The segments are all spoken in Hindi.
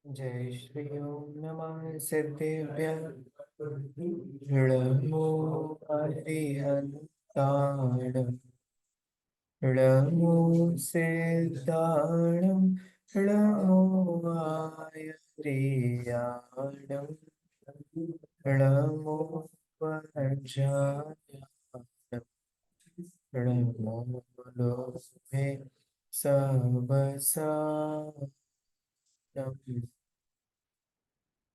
जय श्री ओम नमः सिद्धेभ्य नमो हरिहन्ताण नमो सिद्धाणं नमो आयर्याणं नमो वज्रायाणं नमो लोभे सबसानम्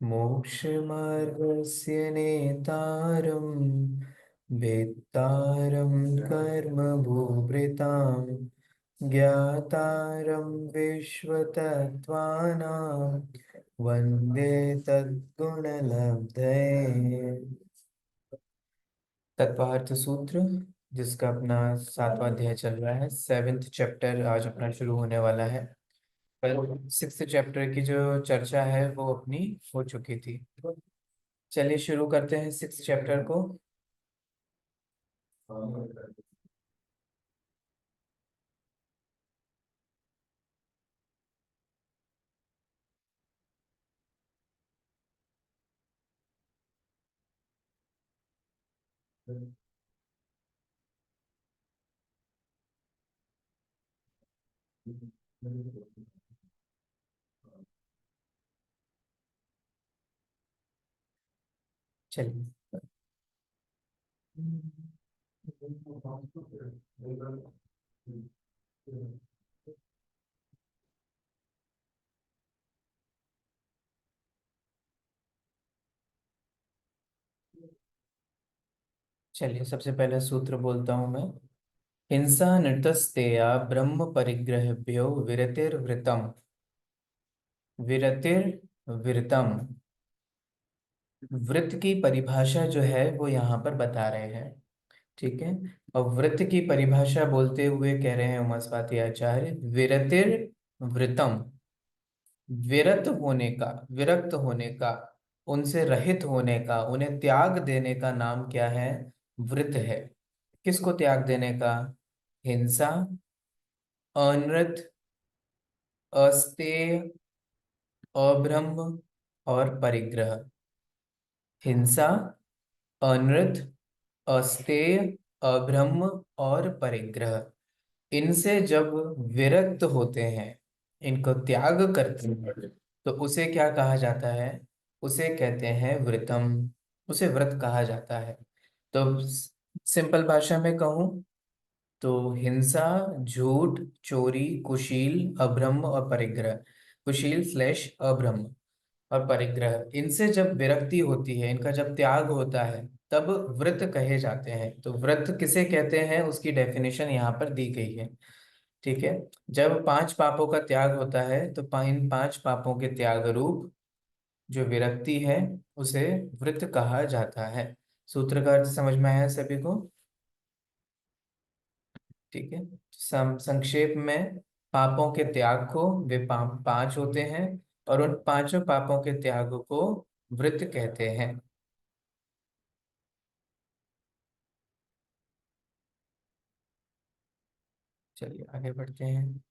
मोक्षमार्गस्य नेतारं वेत्तारं कर्मभूभृतां ज्ञातारं विश्वतत्त्वानां वन्दे तद्गुणलब्धये। तत्वार्थ सूत्र, जिसका अपना 7वां अध्याय चल रहा है, 7th चैप्टर आज अपना शुरू होने वाला है। पर 6th चैप्टर की जो चर्चा है वो अपनी हो चुकी थी। चलिए शुरू करते हैं 6th चैप्टर को। चलिए। चलिए, सबसे पहले सूत्र बोलता हूं मैं। हिंसा निरतस्तेया ब्रह्म परिग्रहभ्यो विरतिर्वृतम विरतिर्वृतम। वृत्त की परिभाषा जो है वो यहाँ पर बता रहे हैं। ठीक है। और वृत्त की परिभाषा बोलते हुए कह रहे हैं उमास्वाति आचार्य, विरतिर वृतम। विरत होने का, विरक्त होने का, उनसे रहित होने का, उन्हें त्याग देने का नाम क्या है? वृत्त है। किसको त्याग देने का? हिंसा, अनृत, अस्तेय, अब्रह्म और परिग्रह। हिंसा, अनृत, अस्तेय, अब्रह्म और परिग्रह। इनसे जब विरक्त होते हैं, इनको त्याग करते हैं, तो उसे क्या कहा जाता है? उसे कहते हैं वृतम। उसे व्रत कहा जाता है। तो सिंपल भाषा में कहूं तो हिंसा, झूठ, चोरी, कुशील, अब्रह्म और परिग्रह। कुशील स्लैश अब्रह्म और परिग्रह, इनसे जब विरक्ति होती है, इनका जब त्याग होता है, तब व्रत कहे जाते हैं। तो व्रत किसे कहते हैं उसकी डेफिनेशन यहाँ पर दी गई है। ठीक है। जब 5 पापों का त्याग होता है तो इन 5 पापों के त्याग रूप जो विरक्ति है उसे व्रत कहा जाता है। सूत्र का अर्थ समझ में आया सभी को? ठीक है। संक्षेप में, पापों के त्याग को, वे 5 होते हैं, और उन 5 पापों के त्याग को व्रत कहते हैं। चलिए आगे बढ़ते हैं।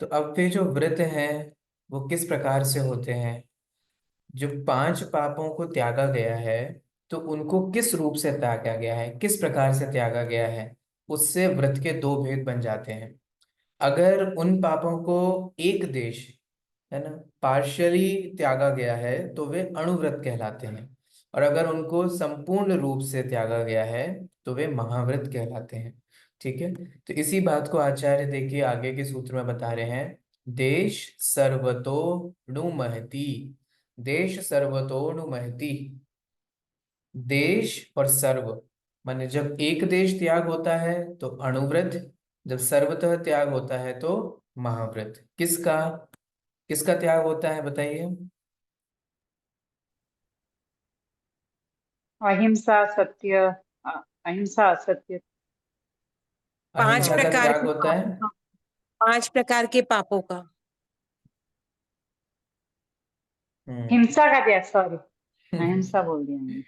तो अब वे जो व्रत हैं वो किस प्रकार से होते हैं? जो 5 पापों को त्यागा गया है, तो उनको किस रूप से त्यागा गया है, किस प्रकार से त्यागा गया है, उससे व्रत के 2 भेद बन जाते हैं। अगर उन पापों को एक देश, है ना, पार्शियली त्यागा गया है तो वे अणुव्रत कहलाते हैं। और अगर उनको संपूर्ण रूप से त्यागा गया है तो वे महाव्रत कहलाते हैं। ठीक है। तो इसी बात को आचार्य देखिए आगे के सूत्र में बता रहे हैं। देश सर्वतो णुमहति। देश सर्वतो णुमहति। देश और सर्व, माने जब एक देश त्याग होता है तो अणुव्रत, जब सर्वतः त्याग होता है तो महाव्रत। किसका किसका त्याग होता है बताइए? अहिंसा सत्य, अहिंसा असत्य। पांच अहिंसा का प्रकार त्याग के होता है। पापों का। 5 प्रकार के पापों का। हम्म। हिंसा का त्याग, सॉरी, अहिंसा बोल दिया मैंने।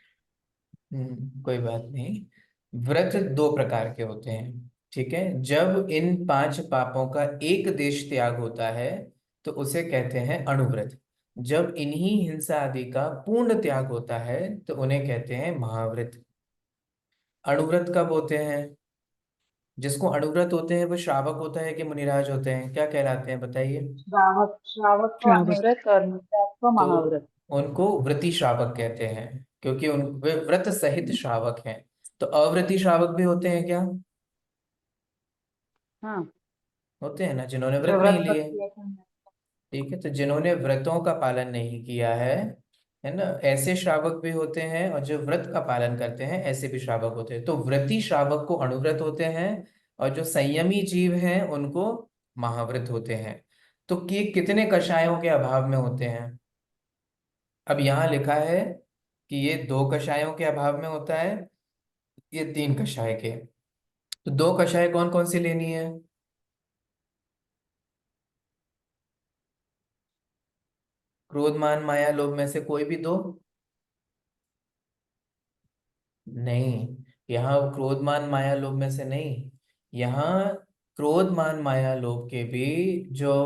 कोई बात नहीं। व्रत 2 प्रकार के होते हैं। ठीक है। जब इन 5 पापों का एक देश त्याग होता है तो उसे कहते हैं अणुव्रत। जब इन्हीं हिंसा आदि का पूर्ण त्याग होता है तो उन्हें कहते हैं महाव्रत। अणुव्रत कब होते हैं? जिसको अणुव्रत होते हैं वो श्रावक होता है कि मुनिराज होते हैं, क्या कहलाते हैं बताइए? श्रावक, श्रावक को श्रावक। अनुव्रत और मुनिराज को तो महाव्रत। उनको व्रती श्रावक कहते हैं, क्योंकि उन वे व्रत सहित श्रावक हैं। तो अव्रती श्रावक भी होते हैं क्या? हाँ, होते हैं ना, जिन्होंने जो व्रत नहीं व्रत लिए। करती है तो ठीक है, तो जिन्होंने व्रतों का पालन नहीं किया है ना, ऐसे श्रावक भी होते हैं, और जो व्रत का पालन करते हैं ऐसे भी श्रावक होते हैं। तो व्रती श्रावक को अणुव्रत होते हैं, और जो संयमी जीव हैं उनको महाव्रत होते हैं। तो कितने कषायों के अभाव में होते हैं? अब यहाँ लिखा है कि ये 2 कषायों के अभाव में होता है, ये 3 कषाय के। तो 2 कषाय कौन कौन सी लेनी है? क्रोध मान माया लोभ में से कोई भी दो? नहीं, यहाँ क्रोध मान माया लोभ में से नहीं। यहाँ क्रोध मान माया लोभ के भी जो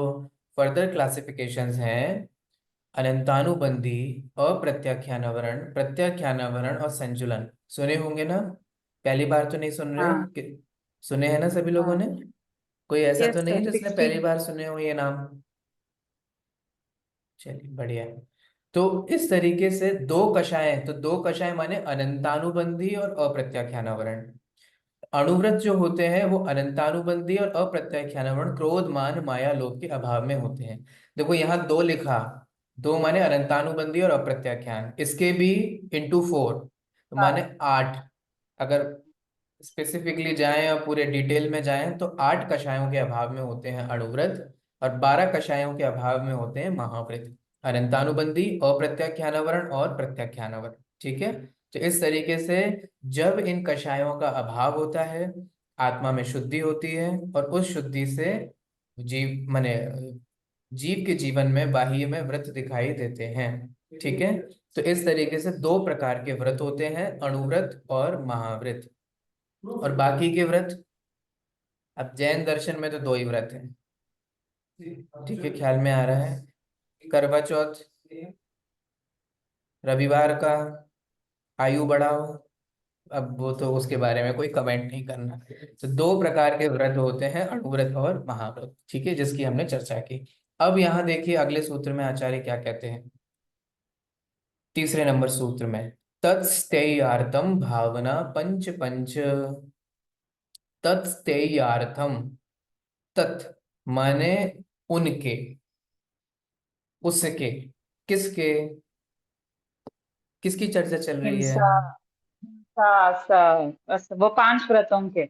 फर्दर क्लासिफिकेशंस हैं, अनंतानुबंधी, अप्रत्याख्यानावरण, प्रत्याख्यानावरण और संचुलन, सुने होंगे ना? पहली बार तो नहीं सुन रहे हो हाँ, कि? सुने हैं ना सभी लोगों ने? हाँ, कोई ऐसा तो यस नहीं है सर। जिसने पहली 16। बार सुने हो ये नाम? चलिए बढ़िया है। तो इस तरीके से 2 कषाय, तो 2 कषाय माने अनंतानुबंधी और अप्रत्याख्यानावरण। अणुव्रत जो होते हैं वो अनंतानुबंधी और अप्रत्याख्यानावरण, क्रोध मान माया लोभ के अभाव में होते हैं। देखो यहाँ 2 लिखा, 2 माने अनंतानुबंधी और अप्रत्याख्यान, इसके भी इंटू 4 तो माने हाँ, 8। अगर स्पेसिफिकली जाएं और पूरे डिटेल में जाएं तो 8 कषायों के अभाव में होते हैं अणुव्रत, और 12 कषायों के अभाव में होते हैं महाव्रत। अनंतानुबंधी, अप्रत्याख्यानावरण और प्रत्याख्यानावरण। ठीक है, तो इस तरीके से जब इन कषायों का अभाव होता है, आत्मा में शुद्धि होती है, और उस शुद्धि से जीव माने जीव के जीवन में बाह्य में व्रत दिखाई देते हैं। ठीक है, तो इस तरीके से 2 प्रकार के व्रत होते हैं, अणुव्रत और महाव्रत। और बाकी के व्रत, अब जैन दर्शन में तो 2 ही व्रत हैं। ठीक है, ख्याल में आ रहा है? करवा चौथ, रविवार का, आयु बढ़ाओ, अब वो तो उसके बारे में कोई कमेंट नहीं करना। तो 2 प्रकार के व्रत होते हैं, अणुव्रत और महाव्रत। ठीक है, जिसकी हमने चर्चा की। अब यहाँ देखिए अगले सूत्र में आचार्य क्या कहते हैं, तीसरे नंबर सूत्र में, तत्स्थेयार्थम भावना पंच पंच। तत्स्थेयार्थम, तत् माने उनके, उसके, किसके, किसकी चर्चा चल रही है? हिंसा, वो 5 व्रतों के।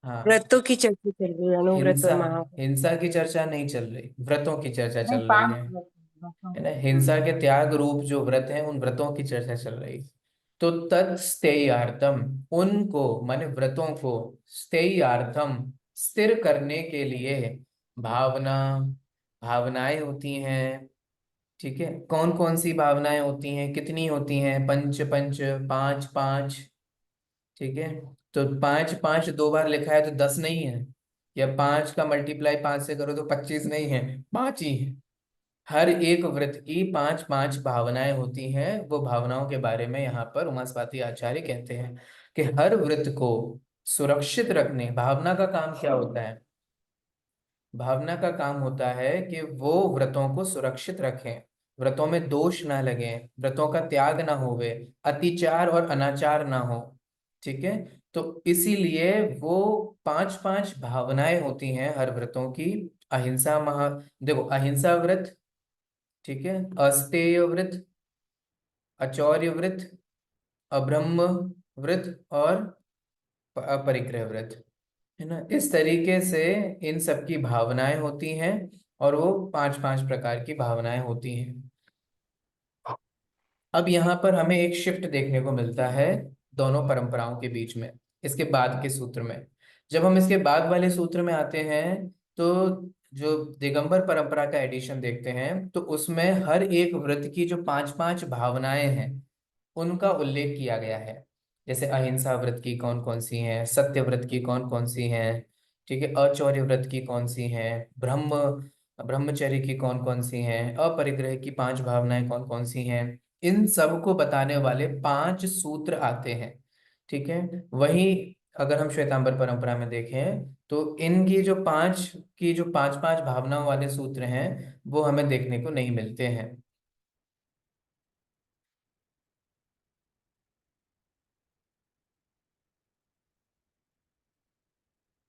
हाँ, व्रतों की चर्चा चल रही है, अनुव्रत हिंसा, और महाव्रत। हिंसा की चर्चा नहीं चल रही, व्रतों की चर्चा नहीं, चल रही 5 व्रत व्रतों है ना? के। हिंसा के त्याग रूप जो व्रत हैं उन व्रतों की चर्चा चल रही। तो तत्स्थेयार्थम, उनको माने व्रतों को, स्थेयार्थम स्थिर करने के लिए, भावना, भावनाएं होती हैं। ठीक है, कौन कौन सी भावनाएं होती हैं, कितनी होती हैं? पंच पंच, 5 5। ठीक है, तो 5 5 2 बार लिखा है तो 10 नहीं है, या 5 का मल्टीप्लाई 5 से करो तो 25 नहीं है, 5 ही है। हर एक व्रत की 5 5 भावनाएं होती हैं। वो भावनाओं के बारे में यहाँ पर उमास्वाती आचार्य कहते हैं कि हर व्रत को सुरक्षित रखने, भावना का काम क्या होता है? भावना का काम होता है कि वो व्रतों को सुरक्षित रखें, व्रतों में दोष ना लगे, व्रतों का त्याग ना होवे, अतिचार और अनाचार ना हो। ठीक है, तो इसीलिए वो 5 5 भावनाएं होती हैं हर व्रतों की। अहिंसा महा, देखो अहिंसा व्रत, ठीक है, अस्तेय व्रत, अचौर्य व्रत, अब्रह्म व्रत और अपरिग्रह व्रत, है ना? इस तरीके से इन सब की भावनाएं होती हैं, और वो 5 5 प्रकार की भावनाएं होती हैं। अब यहाँ पर हमें एक शिफ्ट देखने को मिलता है दोनों परंपराओं के बीच में, इसके बाद के सूत्र में। जब हम इसके बाद वाले सूत्र में आते हैं तो जो दिगंबर परंपरा का एडिशन देखते हैं तो उसमें हर एक व्रत की जो 5 5 भावनाएं हैं उनका उल्लेख किया गया है। जैसे अहिंसा व्रत की कौन कौन सी हैं, सत्य व्रत की कौन कौन सी हैं, ठीक है, अचौर्य व्रत की कौन सी हैं, ब्रह्म ब्रह्मचर्य की कौन कौन सी हैं, अपरिग्रह की 5 भावनाएं कौन कौन सी हैं, इन सब को बताने वाले 5 सूत्र आते हैं। ठीक है। वहीं अगर हम श्वेतांबर परंपरा में देखें तो इनकी जो पांच पांच भावनाओं वाले सूत्र हैं वो हमें देखने को नहीं मिलते हैं।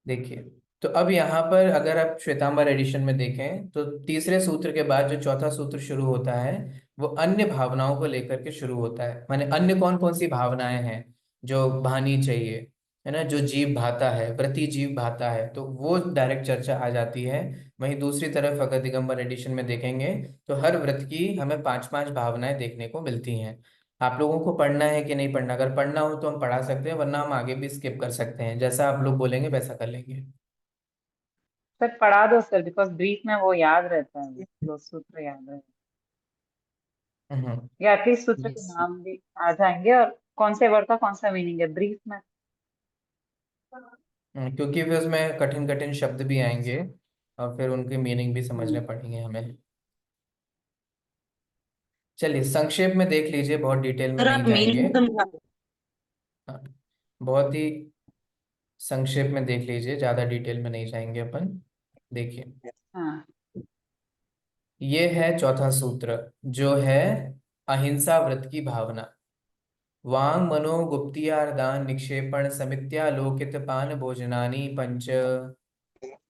देखिए, तो अब यहाँ पर अगर आप श्वेतांबर एडिशन में देखें तो तीसरे सूत्र के बाद जो चौथा सूत्र शुरू होता है वो अन्य भावनाओं को लेकर के शुरू होता है। माने अन्य कौन कौन सी भावनाएं हैं जो भानी चाहिए, है ना, जो जीव भाता है, व्रती जीव भाता है, तो वो डायरेक्ट चर्चा आ जाती है। वहीं दूसरी तरफ अगर दिगंबर एडिशन में देखेंगे तो हर व्रत की हमें पांच पांच भावनाएं देखने को मिलती हैं। आप लोगों को पढ़ना है कि नहीं पढ़ना? अगर पढ़ना हो तो हम पढ़ा सकते हैं, वरना हम आगे भी स्किप कर सकते हैं, जैसा आप लोग बोलेंगे वैसा कर लेंगे। सर पढ़ा दो सर, बिकॉज ब्रीफ में वो याद रहता है, वो दो सूत्र याद रहता हम्म। है, या एटलीस्ट सूत्र के Yes. नाम भी आ जाएंगे और कौन से वर्ड का कौन सा मीनिंग है ब्रीफ में। क्योंकि फिर उसमें कठिन कठिन शब्द भी आएंगे और फिर उनके मीनिंग भी समझने हम्म, पड़ेंगे हमें। चलिए संक्षेप में देख लीजिए, बहुत डिटेल में सर आप नहीं जाएंगे। मीनिंग समझा दो। हाँ, बहुत ही संक्षेप में देख लीजिए, ज्यादा डिटेल में नहीं जाएंगे अपन। देखिए, हाँ। ये है चौथा सूत्र, जो है अहिंसा व्रत की भावना। वांग मनो गुप्तियार्दान निक्षेपण समित्यालोकित पान भोजनानि पंच।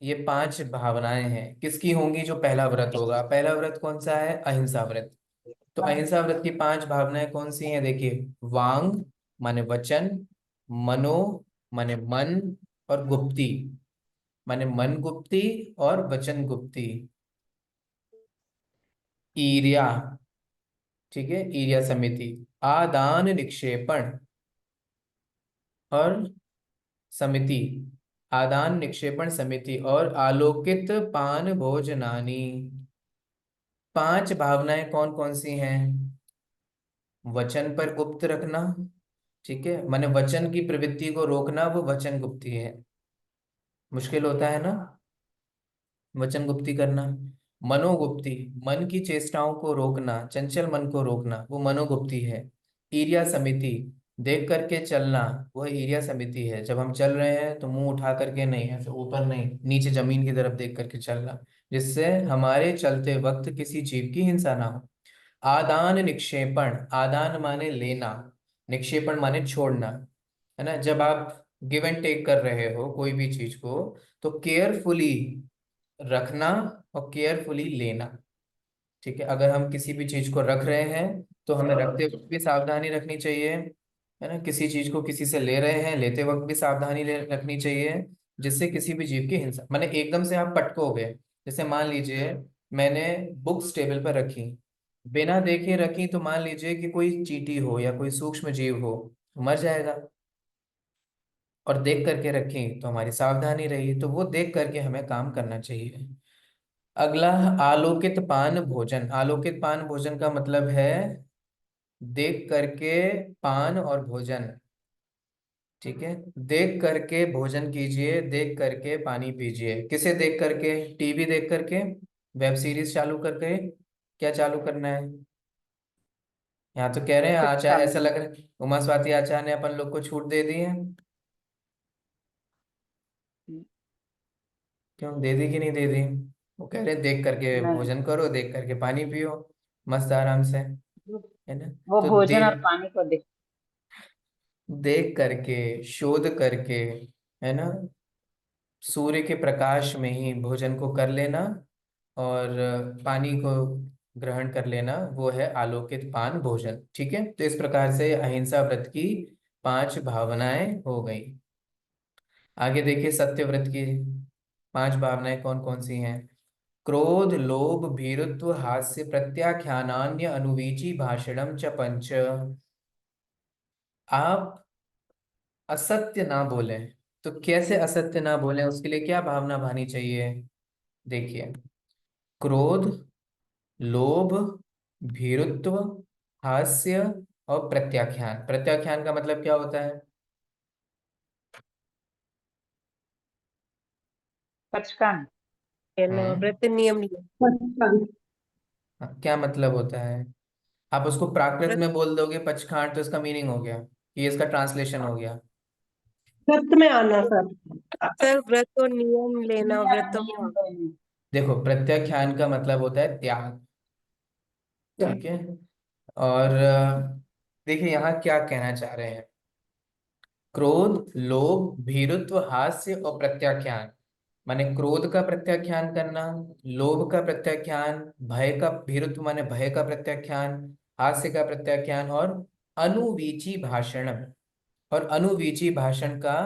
ये 5 भावनाएं हैं, किसकी होंगी? जो पहला व्रत होगा। पहला व्रत कौन सा है? अहिंसा व्रत। तो अहिंसा व्रत की 5 भावनाएं कौन सी हैं? देखिए, वांग माने वचन, मनो माने मन, और गुप्ति माने मन गुप्ति और वचन गुप्ति। ईर्या, ठीक है, ईर्या समिति। आदान निक्षेपण और समिति, आदान निक्षेपण समिति और आलोकित पान भोजनानी। 5 भावनाएं कौन कौन सी हैं? वचन पर गुप्त रखना, ठीक है, माने वचन की प्रवृत्ति को रोकना, वो वचन गुप्ति है। मुश्किल होता है ना वचन गुप्ति करना। मनोगुप्ति, मन की चेष्टाओं को रोकना, चंचल मन को रोकना, वो मनोगुप्ति है। ईर्या समिति, देख करके चलना, वह ईर्या समिति है। जब हम चल रहे हैं तो मुंह उठा करके नहीं, ऐसे ऊपर नहीं, नीचे जमीन की तरफ देख करके चलना, जिससे हमारे चलते वक्त किसी जीव की हिंसा ना हो। आदान निक्षेपण, आदान माने लेना, निक्षेपण माने छोड़ना, है ना। जब आप गिव एंड टेक कर रहे हो कोई भी चीज को, तो केयरफुली रखना और केयरफुली लेना। ठीक है, अगर हम किसी भी चीज को रख रहे हैं तो हमें रखते वक्त भी सावधानी रखनी चाहिए, है ना। किसी चीज को किसी से ले रहे हैं, लेते वक्त भी सावधानी रखनी चाहिए, जिससे किसी भी जीव की हिंसा, माने एकदम से आप पटकोगे। जैसे मान लीजिए मैंने बुक्स टेबल पर रखी, बिना देखे रखी, तो मान लीजिए कि कोई चींटी हो या कोई सूक्ष्म जीव हो, मर जाएगा। और देख करके रखें तो हमारी सावधानी रही, तो वो देख करके हमें काम करना चाहिए। अगला, आलोकित पान भोजन। आलोकित पान भोजन का मतलब है देख करके पान और भोजन, ठीक है। देख करके भोजन कीजिए, देख करके पानी पीजिए। किसे देख करके? टीवी देख करके, वेब सीरीज चालू करके, क्या चालू करना है? यहाँ तो कह रहे हैं कुछ आचार्य, चालू ऐसा लग नहीं। रहा है उमा स्वाति आचार्य ने अपन लोग को छूट दे दी है। क्यों दे दी कि नहीं दे दी? वो कह रहे हैं देख करके नहीं, भोजन करो, देख करके पानी पियो, मस्त आराम से, है ना। वो तो भोजन और देख, पानी को देख। देख करके, शोध करके, है ना, सूर्य के प्रकाश में ही भोजन को कर लेना और पानी को ग्रहण कर लेना, वो है आलोकित पान भोजन। ठीक है, तो इस प्रकार से अहिंसा व्रत की 5 भावनाएं हो गई। आगे देखिए, सत्य व्रत की 5 भावनाएं कौन कौन सी हैं? क्रोध लोभ भीरुत्व हास्य प्रत्याख्यानान्य अनुवीची भाषणम च पंच। आप असत्य ना बोलें। तो कैसे असत्य ना बोलें, उसके लिए क्या भावना भानी चाहिए? देखिए, क्रोध, लोभ, भीरुत्व, हास्य और प्रत्याख्यान। प्रत्याख्यान का मतलब क्या होता है? पचकान। लेना, व्रत नियम लेना। हाँ, क्या मतलब होता है? आप उसको प्राकृत व्रत में बोल दोगे पचखांड तो इसका मीनिंग हो गया, ये इसका ट्रांसलेशन हो गया। व्रत में आना सर। सर व्रत और नियम लेना, व्रतों में नियम आना। लेने। देखो, प्रत्याख्यान का मतलब होता है त्याग। ठीक है। और देखिए यहाँ क्या कहना चाह रहे हैं। क्रोध, लोभ, भीरुत्व, हास्य और प्रत्याख्यान, माने क्रोध का प्रत्याख्यान करना, लोभ का प्रत्याख्यान, भय का, भीरुत्व माने भय का प्रत्याख्यान, हास्य का प्रत्याख्यान, और अनुवीची भाषण, और अनुवीची भाषण का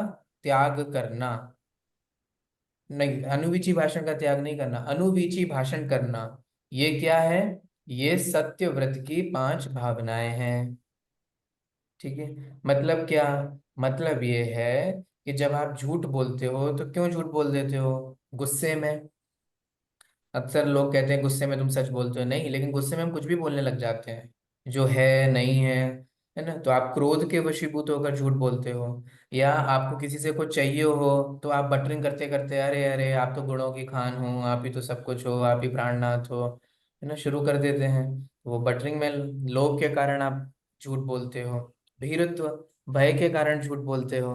त्याग करना। नहीं, अनुवीची भाषण का त्याग नहीं करना, अनुवीची भाषण करना। ये क्या है? ये सत्य व्रत की 5 भावनाएं हैं। ठीक है। मतलब क्या? मतलब ये है कि जब आप झूठ बोलते हो तो क्यों झूठ बोल देते हो? गुस्से में। अक्सर लोग कहते हैं गुस्से में तुम सच बोलते हो, नहीं, लेकिन गुस्से में हम कुछ भी बोलने लग जाते हैं जो है नहीं है ना? तो आप क्रोध के वशीभूत होकर झूठ बोलते हो। या आपको किसी से कुछ चाहिए हो तो आप बटरिंग करते करते, अरे अरे आप तो गुणों की खान हो, आप ही तो सब कुछ हो, आप ही प्राणनाथ हो, है ना, शुरू कर देते हैं। वो बटरिंग में लोभ के कारण आप झूठ बोलते हो। भीरुत्व, भय के कारण झूठ बोलते हो,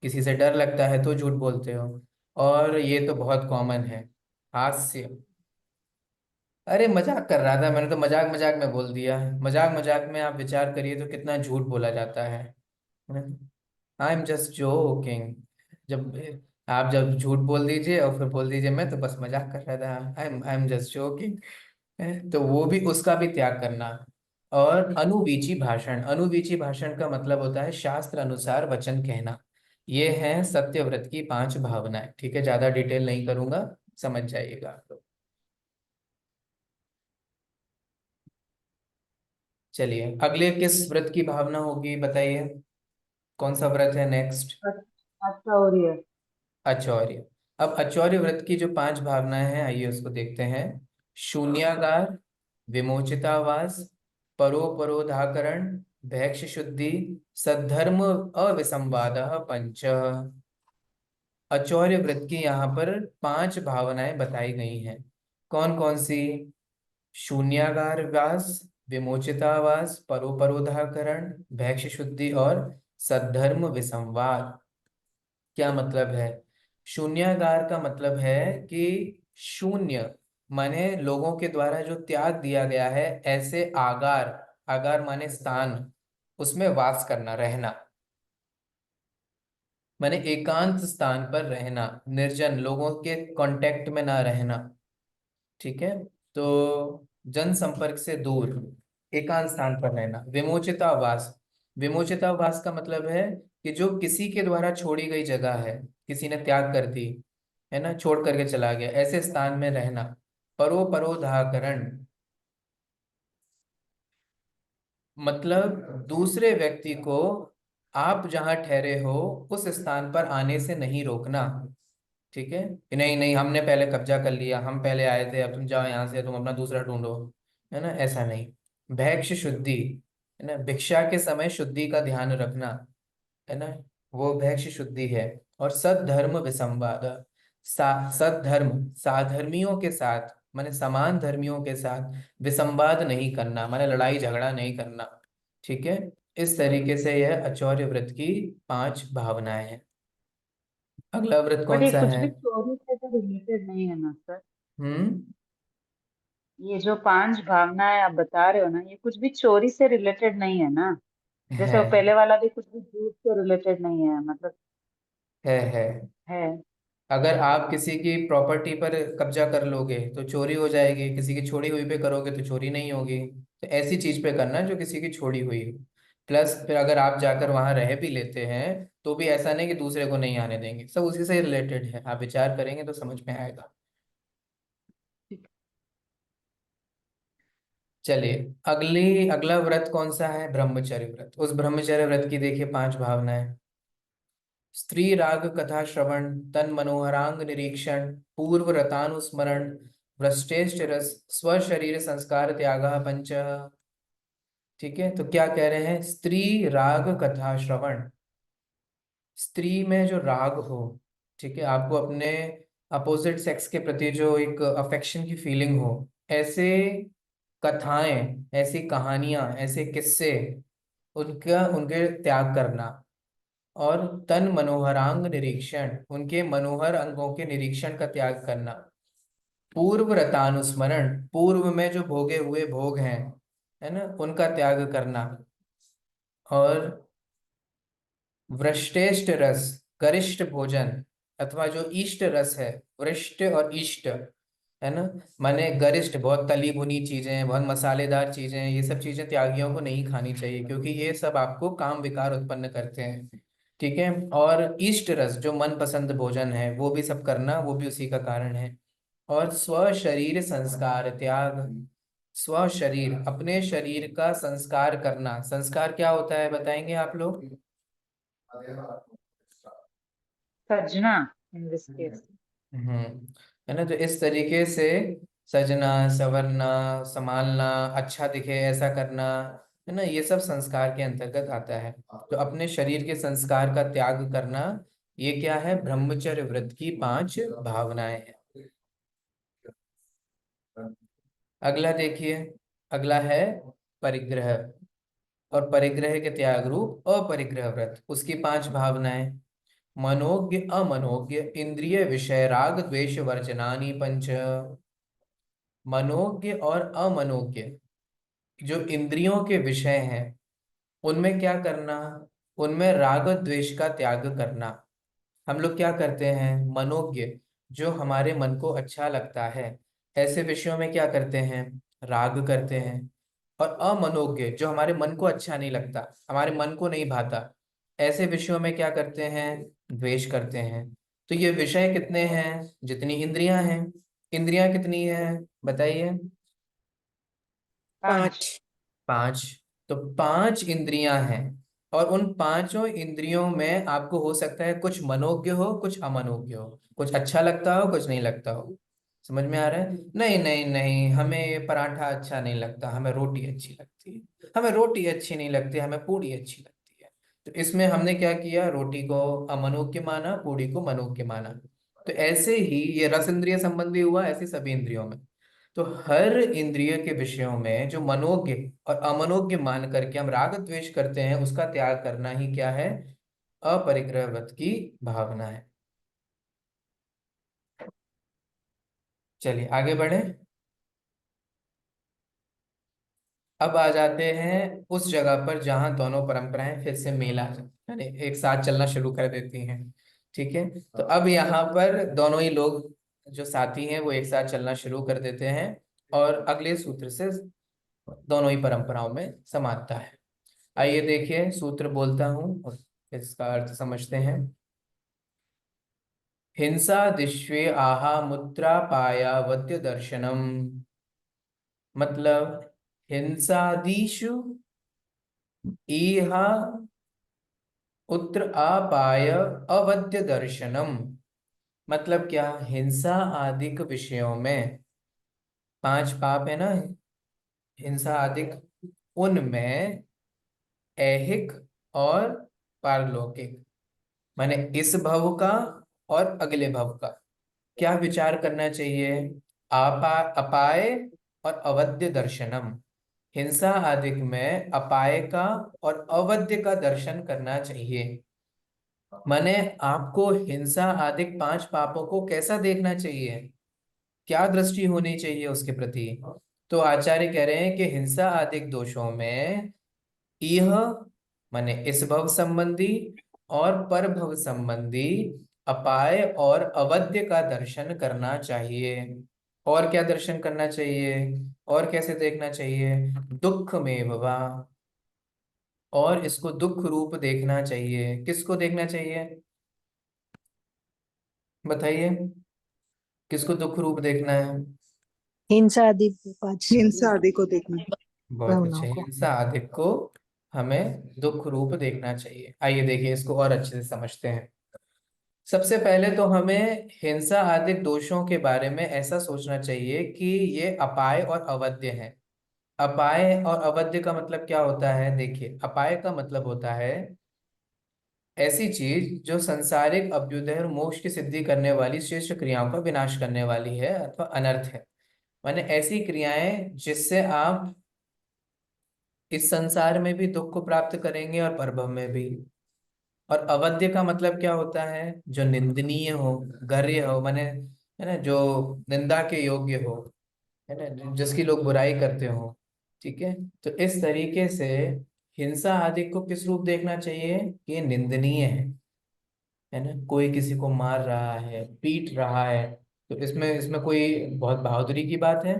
किसी से डर लगता है तो झूठ बोलते हो। और ये तो बहुत कॉमन है, हास्य। अरे मजाक कर रहा था, मैंने तो मजाक मजाक में बोल दिया। मजाक मजाक में आप विचार करिए तो कितना झूठ बोला जाता है। I am just joking. जब आप जब झूठ बोल दीजिए और फिर बोल दीजिए मैं तो बस मजाक कर रहा था, आई एम जस्ट जोकिंग, तो वो भी, उसका भी त्याग करना। और अनुवीची भाषण, अनुवीची भाषण का मतलब होता है शास्त्र अनुसार वचन कहना। ये है सत्यव्रत की 5 भावनाएं। ठीक है, ज्यादा डिटेल नहीं करूंगा, समझ जाइएगा आप लोग। चलिए, अगले किस व्रत की भावना होगी बताइए? कौन सा व्रत है नेक्स्ट? अच्छा हो रही है। आचौर्य। अब आचौर्य व्रत की जो 5 भावनाएं हैं, आइए उसको देखते हैं। शून्यागार, विमोचितावास, परोपरोधाकरण, भैक्ष शुद्धि, सद्धर्म, अविसंवाद, पंच। आचौर्य व्रत की यहाँ पर 5 भावनाएं बताई गई हैं। कौन कौन सी? शून्यागार वास, विमोचितावास, परोपरोधाकरण, भैक्ष शुद्धि और सद्धर्म विसंवाद। क्या मतलब है? शून्यागार का मतलब है कि शून्य माने लोगों के द्वारा जो त्याग दिया गया है, ऐसे आगार, आगार माने स्थान, उसमें वास करना, रहना, माने एकांत स्थान पर रहना, निर्जन लोगों के कांटेक्ट में ना रहना। ठीक है। तो जन संपर्क से दूर, एकांत स्थान पर रहना। विमोचितावास, विमोचितावास का मतलब है कि जो किसी के द्वारा छोड़ी गई जगह है, किसी ने त्याग कर दी, है ना, छोड़ करके चला गया, ऐसे स्थान में रहना। परोपरोधाकरण मतलब दूसरे व्यक्ति को आप जहां ठहरे हो उस स्थान पर आने से नहीं रोकना। ठीक है, कि नहीं नहीं हमने पहले कब्जा कर लिया, हम पहले आए थे, अब तुम जाओ यहाँ से, तुम अपना दूसरा ढूंढो, है ना, ऐसा नहीं। भैक्ष शुद्धि, है ना, भिक्षा के समय शुद्धि का ध्यान रखना, है ना, वो भैक्ष शुद्धि है। और सद्धर्म विसंवाद, सद्धर्म, साधर्मियों के साथ माने समान धर्मियों के साथ विसंवाद नहीं करना, माने लड़ाई झगड़ा नहीं करना। ठीक है। इस तरीके से यह आचौर्य व्रत की 5 भावनाएं हैं। अगला व्रत बट कौन ये सा कुछ है? भी चोरी से तो रिलेटेड नहीं है ना सर? हम्म। ये जो 5 भावनाएं आप बता रहे हो ना, ये कुछ भी चोरी से रिलेटेड नहीं है ना? जैसे है वो पहले वाला भी कुछ भी झूठ से रिलेटेड नहीं है, मतलब है। है। अगर आप किसी की प्रॉपर्टी पर कब्जा कर लोगे तो चोरी हो जाएगी, किसी की छोड़ी हुई पे करोगे तो चोरी नहीं होगी। तो ऐसी चीज पे करना जो किसी की छोड़ी हुई हो। प्लस फिर अगर आप जाकर वहां रह भी लेते हैं तो भी ऐसा नहीं कि दूसरे को नहीं आने देंगे, सब उसी से रिलेटेड है, आप विचार करेंगे तो समझ में आएगा। चलिए, अगला व्रत कौन सा है? ब्रह्मचर्य व्रत। उस ब्रह्मचर्य व्रत की देखिए 5 भावनाएं। स्त्री राग कथा श्रवण, तन मनोहरांग निरीक्षण, पूर्व रतानुस्मरण, वृष्टेष्ट रस, स्व शरीर संस्कार त्याग, पंच। ठीक है, तो क्या कह रहे हैं? स्त्री राग कथा श्रवण, स्त्री में जो राग हो, ठीक है, आपको अपने अपोजिट सेक्स के प्रति जो एक अफेक्शन की फीलिंग हो, ऐसे कथाएं, ऐसी कहानियां, ऐसे किस्से, उनका उनके त्याग करना। और तन मनोहरांग निरीक्षण, उनके मनोहर अंगों के निरीक्षण का त्याग करना। पूर्व रतानुस्मरण, पूर्व में जो भोगे हुए भोग हैं, है ना, उनका त्याग करना। और वृष्टेष्ट रस, गरिष्ठ भोजन, अथवा जो इष्ट रस है, वृष्ट और इष्ट, है ना, माने गरिष्ठ, बहुत तली भुनी चीजें, बहुत मसालेदार चीजें, ये सब चीजें त्यागियों को नहीं खानी चाहिए, क्योंकि ये सब आपको काम विकार उत्पन्न करते हैं। ठीक है। और इष्ट रस, जो मन पसंद भोजन है, वो भी सब करना, वो भी उसी का कारण है। और स्व शरीर संस्कार त्याग, स्व शरीर, अपने शरीर का संस्कार करना। संस्कार क्या होता है बताएंगे आप लोग? सजना इन दिस केस। हम्म, है ना, तो इस तरीके से सजना, संवरना, संभालना, अच्छा दिखे ऐसा करना, है ना, ये सब संस्कार के अंतर्गत आता है। तो अपने शरीर के संस्कार का त्याग करना, ये क्या है? ब्रह्मचर्य व्रत की 5 भावनाएं हैं। अगला देखिए, अगला है परिग्रह। और परिग्रह के त्याग रूप अपरिग्रह व्रत, उसकी 5 भावनाएं। मनोज्ञ अमनोज्ञ इंद्रिय विषय राग द्वेष वर्जनानि पंच। मनोज्ञ और अमनोज्ञ जो इंद्रियों के विषय हैं, उनमें क्या करना? उनमें राग द्वेष का त्याग करना। हम लोग क्या करते हैं? मनोज्ञ, जो हमारे मन को अच्छा लगता है, ऐसे विषयों में क्या करते हैं? राग करते हैं। और अमनोज्ञ, जो हमारे मन को अच्छा नहीं लगता, हमारे मन को नहीं भाता, ऐसे विषयों में क्या करते हैं? द्वेष करते हैं। तो ये विषय कितने हैं? जितनी इंद्रियां हैं। इंद्रियां कितनी है बताइए? 5। 5। 5। तो 5 इंद्रियां हैं। और उन पांचों इंद्रियों में आपको हो सकता है कुछ मनोज्ञ हो, कुछ अमनोज्ञ हो, कुछ अच्छा लगता हो, कुछ नहीं लगता हो। समझ में आ रहा है? नहीं नहीं नहीं, हमें ये पराठा अच्छा नहीं लगता, हमें रोटी अच्छी लगती है। हमें रोटी अच्छी नहीं लगती, हमें पूड़ी अच्छी लगती है। तो इसमें हमने क्या किया? रोटी को अमनोज्ञ माना, पूड़ी को मनोज्ञ माना। तो ऐसे ही ये रस इंद्रिय संबंधी हुआ, ऐसे सभी इंद्रियों में। तो हर इंद्रिय के विषयों में जो मनोज्ञ और अमनोज्ञ मान करके हम राग द्वेष करते हैं, उसका त्याग करना ही क्या है? अपरिग्रह व्रत की भावना है। चलिए आगे बढ़े। अब आ जाते हैं उस जगह पर जहां दोनों परंपराएं फिर से मेल आ जाती, यानी एक साथ चलना शुरू कर देती हैं। ठीक है। तो अब यहाँ पर दोनों ही लोग जो साथी हैं वो एक साथ चलना शुरू कर देते हैं, और अगले सूत्र से दोनों ही परंपराओं में समानता है। आइए देखिए, सूत्र बोलता हूं और इसका अर्थ समझते हैं। हिंसा दिश्वे आहा मुद्रा पाया वद्य दर्शनम। मतलब हिंसादिषु इहा उत्र आपाय अवद्य दर्शनम। मतलब क्या? हिंसा आदि के विषयों में 5 पाप है ना, हिंसा आदि, उनमें ऐहिक और पारलौकिक, माने इस भव का और अगले भव का क्या विचार करना चाहिए? अपाय और अवध्य दर्शनम। हिंसा आदि में अपाय का और अवध्य का दर्शन करना चाहिए। माने आपको हिंसा आदि 5 पापों को कैसा देखना चाहिए? क्या दृष्टि होनी चाहिए उसके प्रति? तो आचार्य कह रहे हैं कि हिंसा आदि दोषों में यह, माने इस भव संबंधी और पर भव संबंधी अपाय और अवध्य का दर्शन करना चाहिए। और क्या दर्शन करना चाहिए? और कैसे देखना चाहिए? दुख में वा, और इसको दुख रूप देखना चाहिए। किसको देखना चाहिए बताइए? किसको दुख रूप देखना है? हिंसा आदि 5 हिंसा आदि को देखना। बहुत अच्छे। भावनाओं को। हिंसा आदि को हमें दुख रूप देखना चाहिए। आइए देखिए, इसको और अच्छे से समझते हैं। सबसे पहले तो हमें हिंसा आदि दोषों के बारे में ऐसा सोचना चाहिए कि ये अपाय और अवध्य हैं। अपाय और अवध्य का मतलब क्या होता है? देखिए, अपाय का मतलब होता है ऐसी चीज जो संसारिक अभ्युदय और मोक्ष की सिद्धि करने वाली श्रेष्ठ क्रियाओं का विनाश करने वाली है अथवा अनर्थ है। माने ऐसी क्रियाएं जिससे आप इस संसार में भी दुख को प्राप्त करेंगे और परभव में भी। और अवध्य का मतलब क्या होता है? जो निंदनीय हो, गर्य हो, माने है ना, जो निंदा के योग्य हो, है ना, जिसकी लोग बुराई करते हो। ठीक है, तो इस तरीके से हिंसा आदि को किस रूप देखना चाहिए कि ये निंदनीय है ना। कोई किसी को मार रहा है, पीट रहा है, तो इसमें इसमें कोई बहुत बहादुरी की बात है?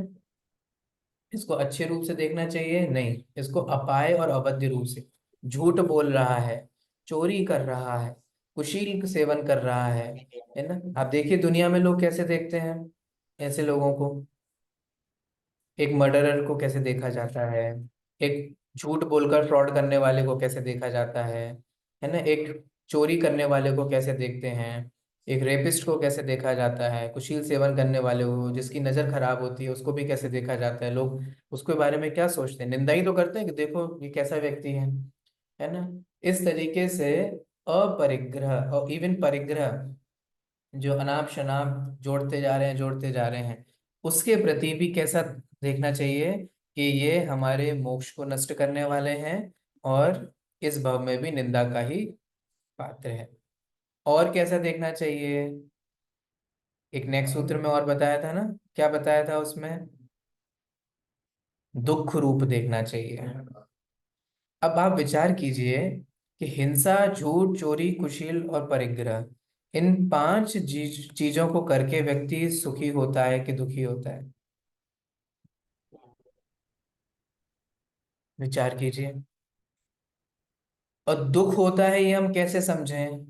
इसको अच्छे रूप से देखना चाहिए? नहीं, इसको अपाय और अवध्य रूप से। झूठ बोल रहा है, चोरी कर रहा है, कुशील सेवन कर रहा है ना। आप देखिए दुनिया में लोग कैसे देखते हैं ऐसे लोगों को। एक मर्डरर को कैसे देखा जाता है, एक झूठ बोलकर फ्रॉड करने वाले को कैसे देखा जाता है ना, एक चोरी करने वाले को कैसे देखते हैं, एक रेपिस्ट को कैसे देखा जाता है, कुशील सेवन करने वाले को, जिसकी नजर खराब होती है, उसको भी कैसे देखा जाता है। लोग उसके बारे में क्या सोचते हैं? निंदा ही तो करते हैं कि देखो ये कैसा व्यक्ति है ना। इस तरीके से अपरिग्रह और इवन परिग्रह, जो अनाप शनाप जोड़ते जा रहे हैं, जोड़ते जा रहे हैं, उसके प्रति भी कैसा देखना चाहिए कि ये हमारे मोक्ष को नष्ट करने वाले हैं और इस भव में भी निंदा का ही पात्र है। और कैसा देखना चाहिए? एक नेक्स्ट सूत्र में और बताया था ना, क्या बताया था उसमें? दुख रूप देखना चाहिए। अब आप विचार कीजिए कि हिंसा, झूठ, चोरी, कुशील और परिग्रह, इन पांच चीजों को करके व्यक्ति सुखी होता है कि दुखी होता है? विचार कीजिए। और दुख होता है ये हम कैसे समझें?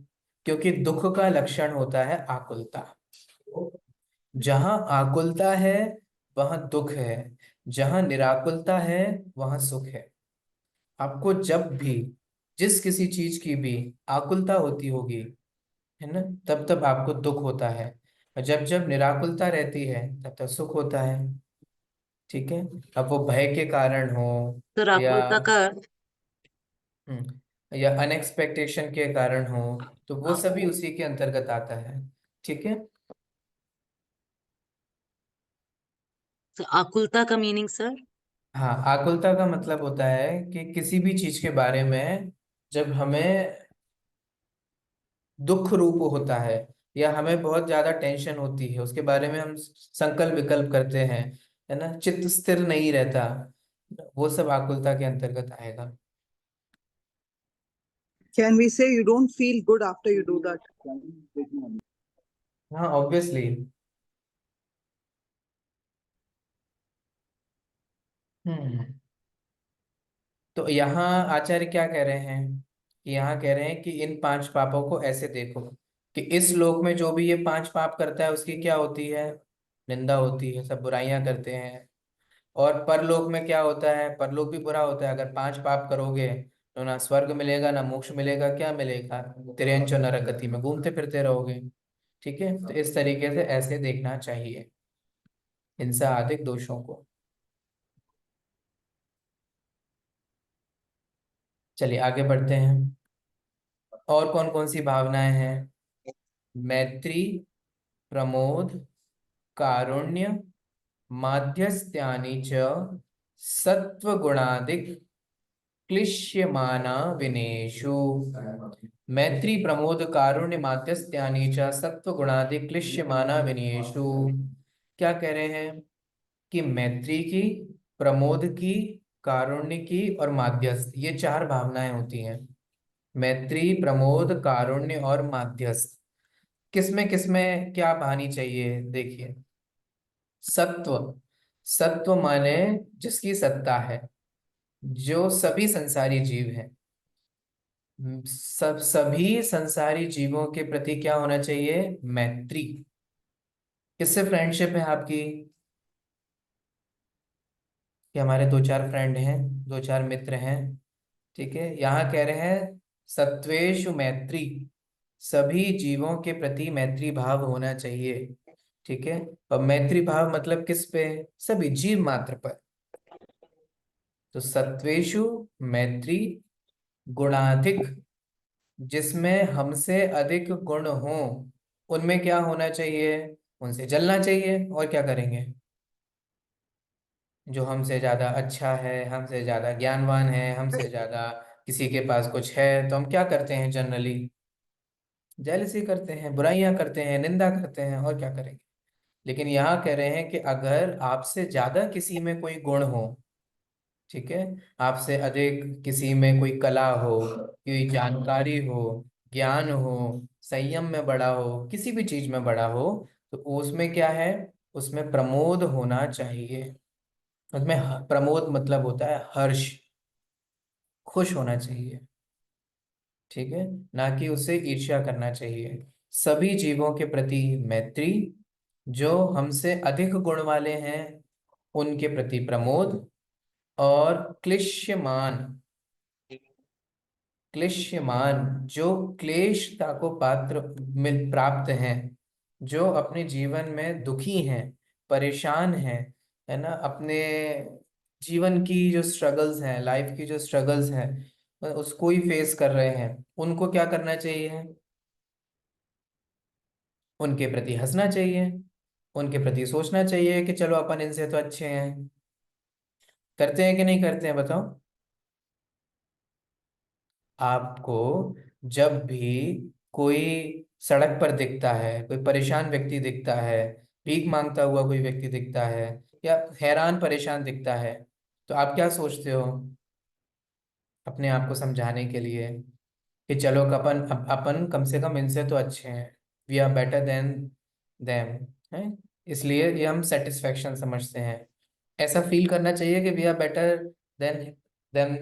क्योंकि दुख का लक्षण होता है आकुलता। जहां आकुलता है वहां दुख है, जहां निराकुलता है वहां सुख है। आपको जब भी जिस किसी चीज की भी आकुलता होती होगी, है ना, तब तब आपको दुख होता है। और जब जब निराकुलता रहती है तब तक सुख होता है। ठीक है, अब वो भय के कारण हो सर या आकुलता का या अनएक्सपेक्टेशन के कारण हो, तो वो सभी उसी के अंतर्गत आता है। ठीक है। आकुलता का मीनिंग सर? हाँ, आकुलता का मतलब होता है कि किसी भी चीज के बारे में जब हमें दुख रूप होता है या हमें बहुत ज्यादा टेंशन होती है, उसके बारे में हम संकल्प विकल्प करते हैं, है ना, चित्त स्थिर नहीं रहता, वो सब आकुलता के अंतर्गत आएगा। Can we say you don't feel good after you do that? हाँ, ऑब्वियसली। हम्म। तो यहाँ आचार्य क्या कह रहे हैं? यहाँ कह रहे हैं कि इन पांच पापों को ऐसे देखो कि इस लोक में जो भी ये पांच पाप करता है उसकी क्या होती है? निंदा होती है, सब बुराइयां करते हैं। और परलोक में क्या होता है? परलोक भी बुरा होता है। अगर पांच पाप करोगे तो ना स्वर्ग मिलेगा ना मोक्ष मिलेगा, क्या मिलेगा? तिरंच नरक में घूमते फिरते रहोगे। ठीक है, तो इस तरीके से ऐसे देखना चाहिए हिंसा आदि दोषों को। चलिए आगे बढ़ते हैं। और कौन कौन सी भावनाएं हैं? मैत्री, प्रमोद, कारुण्य, माध्यस्थ्यानि च सत्वगुणादिक क्लिश्यमाना विनेषु। मैत्री, प्रमोद, कारुण्य, माध्यस्थ्यानि च सत्वगुणादिक क्लिश्यमाना विनेषु। क्या कह रहे हैं? कि मैत्री की, प्रमोद की, कारुण्य की और माध्यस्थ, ये चार भावनाएं होती हैं। मैत्री, प्रमोद, कारुण्य और माध्यस्थ। किसमें किसमें क्या भानी चाहिए? देखिए, सत्व, सत्व माने जिसकी सत्ता है, जो सभी संसारी जीव हैं, सब सभी संसारी जीवों के प्रति क्या होना चाहिए? मैत्री। किससे फ्रेंडशिप है आपकी? कि हमारे दो चार फ्रेंड हैं, दो चार मित्र हैं। ठीक है, यहाँ कह रहे हैं सत्वेषु मैत्री, सभी जीवों के प्रति मैत्री भाव होना चाहिए। ठीक है, और मैत्री भाव मतलब किस पे? सभी जीव मात्र पर। तो सत्वेषु मैत्री गुणाधिक जिसमें हमसे अधिक गुण हो, उनमें क्या होना चाहिए? उनसे जलना चाहिए। और क्या करेंगे? जो हमसे ज्यादा अच्छा है, हमसे ज्यादा ज्ञानवान है, हमसे ज्यादा किसी के पास कुछ है, तो हम क्या करते हैं जनरली? जेलसी करते हैं, बुराइयां करते हैं, निंदा करते हैं, और क्या करेंगे? लेकिन यहाँ कह रहे हैं कि अगर आपसे ज्यादा किसी में कोई गुण हो, ठीक है, आपसे अधिक किसी में कोई कला हो, कोई जानकारी हो, ज्ञान हो, संयम में बड़ा हो, किसी भी चीज में बड़ा हो, तो उसमें क्या है? उसमें प्रमोद होना चाहिए। उसमें प्रमोद मतलब होता है हर्ष, खुश होना चाहिए। ठीक है, ना कि उसे ईर्ष्या करना चाहिए। सभी जीवों के प्रति मैत्री, जो हमसे अधिक गुण वाले हैं उनके प्रति प्रमोद, और क्लिश्यमान, क्लिश्यमान जो क्लेशता को पात्र मिल प्राप्त हैं, जो अपने जीवन में दुखी हैं, परेशान हैं, है ना, अपने जीवन की जो स्ट्रगल्स हैं, लाइफ की जो स्ट्रगल्स हैं, उसको ही फेस कर रहे हैं, उनको क्या करना चाहिए? उनके प्रति हंसना चाहिए, उनके प्रति सोचना चाहिए कि चलो अपन इनसे तो अच्छे हैं। करते हैं कि नहीं करते हैं, बताओ? आपको जब भी कोई सड़क पर दिखता है, कोई परेशान व्यक्ति दिखता है, भीख मांगता हुआ कोई व्यक्ति दिखता है, या हैरान परेशान दिखता है, तो आप क्या सोचते हो अपने आप को समझाने के लिए? कि चलो अपन कम से कम इनसे तो अच्छे हैं, we are better than them, है। इसलिए ये हम सेटिस्फेक्शन समझते हैं। ऐसा फील करना चाहिए कि we are better than them.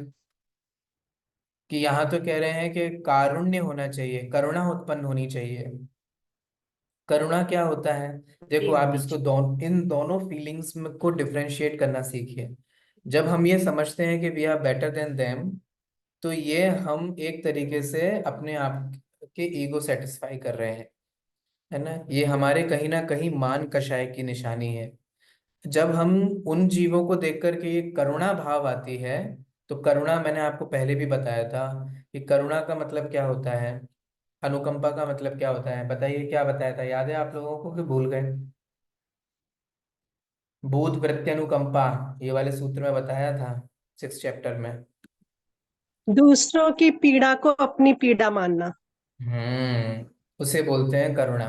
कि यहाँ तो कह रहे हैं कि कारुण्य होना चाहिए, करुणा उत्पन्न होनी चाहिए। करुणा क्या होता है? देखो, आप इसको इन दोनों फीलिंग्स में को डिफरेंशिएट करना सीखिए। जब हम ये समझते हैं कि we are better than them, तो ये हम एक तरीके से अपने आप के ईगो सेटिस्फाई कर रहे हैं, है ना। ये हमारे कहीं ना कहीं मान कषाय की निशानी है। जब हम उन जीवों को देख कर के ये करुणा भाव आती है, तो करुणा मैंने आपको पहले भी बताया था कि करुणा का मतलब क्या होता है, अनुकंपा का मतलब क्या होता है, बताइए क्या बताया था? याद है आप लोगों को कि भूल गए? भूत प्रत्यनुकंपा, ये वाले सूत्र में बताया था, 6th चैप्टर में। दूसरों की पीड़ा को अपनी पीड़ा मानना। उसे बोलते हैं करुणा।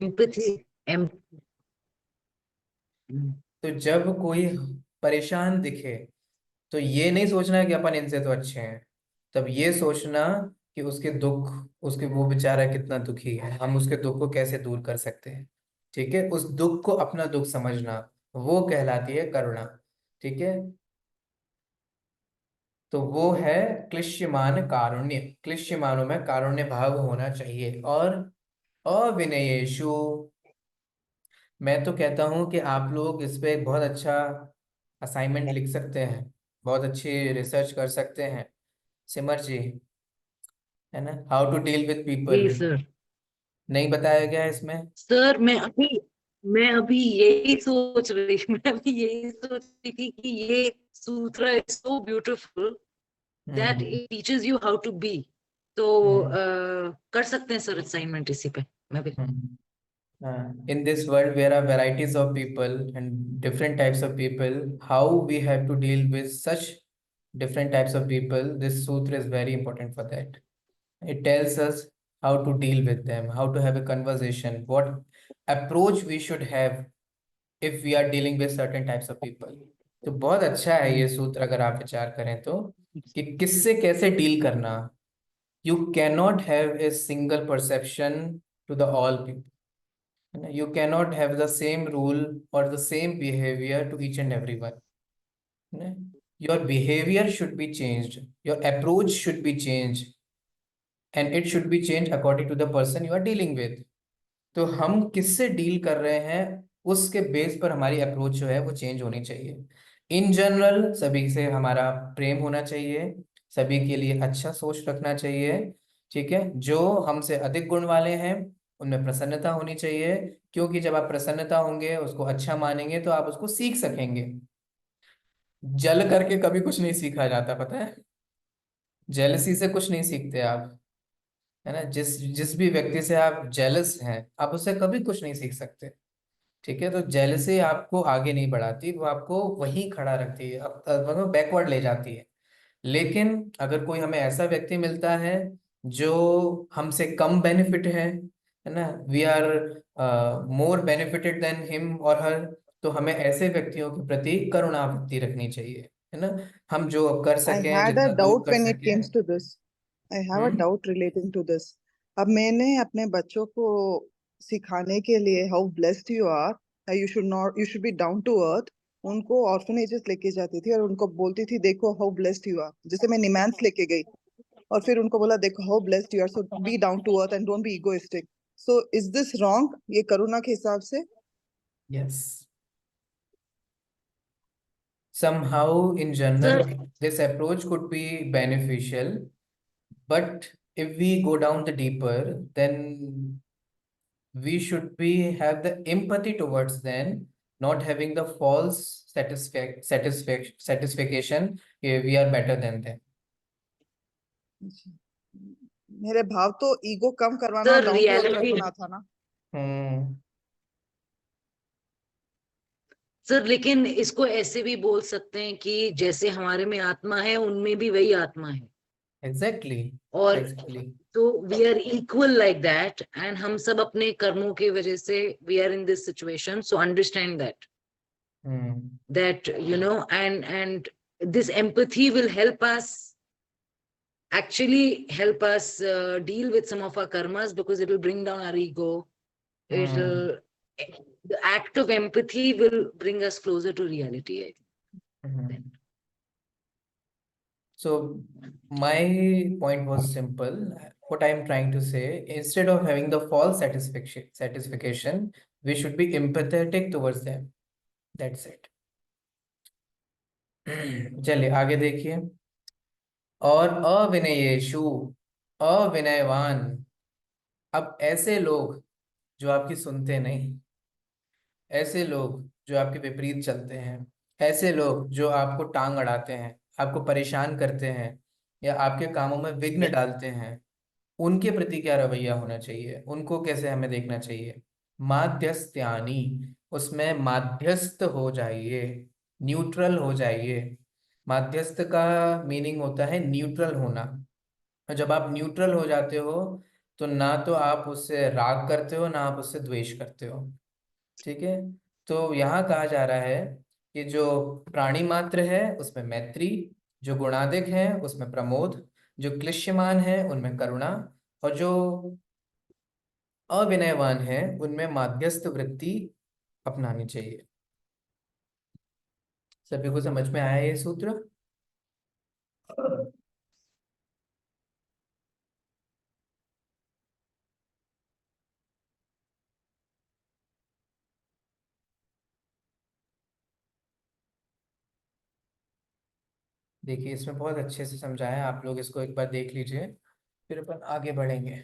एम्पैथी। एम तो जब कोई परेशान दिखे, तो ये नहीं सोचना कि अपन इनसे तो अच्छे हैं, तब ये सोचना कि उसके दुख, उसके वो बेचारा कितना दुखी है, हम उसके दुख को कैसे दूर कर सकते हैं। ठीक है, उस दुख को अपना दुख समझना, वो कहलाती है करुणा। ठीक है, तो वो है क्लिश्यमान कारुण्य। क्लिश्यमानों में कारुण्य भाव होना चाहिए। और अविनयेषु, मैं तो कहता हूं कि आप लोग इस पे एक बहुत अच्छा असाइनमेंट लिख सकते हैं, बहुत अच्छी रिसर्च कर सकते हैं, सिमर जी, है ना। How to deal with people, जी सर। नहीं बताया गया है इसमें? सर मैं अभी यही सोच रही मैं अभी यही सोच रही थी कि ये सूत्र is so beautiful that hmm it teaches you how to be. तो हम्म कर सकते हैं सर असाइनमेंट इसी पे। मैं भी। हम्म in this world there are varieties of people and different types of people, how we have to deal with such different types of people, this sutra is very important for that. It tells us how to deal with them, how to have a conversation, what approach we should have if we are dealing with certain types of people. तो बहुत अच्छा है ये सूत्र, अगर आप विचार करें तो, कि किससे कैसे डील करना। You cannot have a single perception to the all people, you cannot have the same rule or the same behavior to each and everyone. Your behavior should be changed, your approach should be changed, and it should be changed according to the person you are dealing with. तो हम किससे डील कर रहे हैं, उसके बेस पर हमारी अप्रोच जो है वो चेंज होनी चाहिए। इन जनरल सभी से हमारा प्रेम होना चाहिए, सभी के लिए अच्छा सोच रखना चाहिए। ठीक है, जो हमसे अधिक गुण वाले हैं उनमें प्रसन्नता होनी चाहिए, क्योंकि जब आप प्रसन्नता होंगे, उसको अच्छा मानेंगे, तो आप उसको सीख सकेंगे। जल करके कभी कुछ नहीं सीखा जाता, पता है? जेलसी से कुछ नहीं सीखते आप। है ना। जिस जिस भी व्यक्ति से आप जेलस हैं, आप उससे कभी कुछ नहीं सीख सकते। ठीक है, तो जेलसी आपको आगे नहीं बढ़ाती, वो आपको वहीं खड़ा रखती है, मतलब बैकवर्ड ले जाती है। लेकिन अगर कोई हमें ऐसा व्यक्ति मिलता है जो हमसे कम बेनिफिट है ना, we are more benefited than him और हर, तो हमें ऐसे व्यक्तियों के प्रति करुणावृत्ति रखनी चाहिए, है ना। हम जो कर I सकें, had a जितना दूर doubt कर when it सकें। comes to this. I have a hmm. doubt relating to this. अब मैंने अपने बच्चों को सिखाने के लिए how blessed you are, you should be down to earth. उनको ऑर्फनेजेस लेके जाती थी और उनको बोलती थी देखो how blessed you are. जैसे मैं निमांस लेके गई और फिर उनको बोला देखो how blessed you are, so be down to earth and don't be egoistic. So is this wrong? ये करुणा के हिसाब से? Yes, somehow in Sir, general this approach could be beneficial, but if we go down the deeper, then we should be have the empathy towards them, not having the false satisfaction we are better than them. मेरे भाव तो ईगो कम करवाना, sir, down to earth reality, रखना था ना। हम्म। सर लेकिन इसको ऐसे भी बोल सकते हैं कि जैसे हमारे में आत्मा है उनमें भी वही आत्मा है, एग्जैक्टली। और एग्जैक्टली। तो we are equal like that, and हम सब अपने कर्मों की वजह से we are in this situation, so understand that, hmm. that you know, and this empathy will help us, actually help us deal with some of our karmas, because it will bring down our ego. Hmm. It'll, the act of empathy will bring us closer to reality, I hmm. think. So my point was simple. What I'm trying to say, instead of having the false satisfaction, we should be empathetic towards them. That's it. चलिए आगे देखिए। और अविनयेषु, अविनयवान। अब ऐसे लोग जो आपकी सुनते नहीं, ऐसे लोग जो आपके विपरीत चलते हैं, ऐसे लोग जो आपको टांग अड़ाते हैं, आपको परेशान करते हैं या आपके कामों में विघ्न डालते हैं, उनके प्रति क्या रवैया होना चाहिए, उनको कैसे हमें देखना चाहिए। माध्यस्थ्यानी, उसमें माध्यस्थ हो जाइए, न्यूट्रल हो जाइए। माध्यस्थ का मीनिंग होता है न्यूट्रल होना। और जब आप न्यूट्रल हो जाते हो, तो ना तो आप उससे राग करते हो, ना आप उससे द्वेष करते हो। ठीक है, तो यहाँ कहा जा रहा है कि जो प्राणी मात्र है उसमें मैत्री, जो गुणाधिक है उसमें प्रमोद, जो क्लिश्यमान है उनमें करुणा, और जो अविनयवान है उनमें माध्यस्थ वृत्ति अपनानी चाहिए। सभी को समझ में आया ये सूत्र? देखिए इसमें बहुत अच्छे से समझाया है, आप लोग इसको एक बार देख लीजिए, फिर अपन आगे बढ़ेंगे।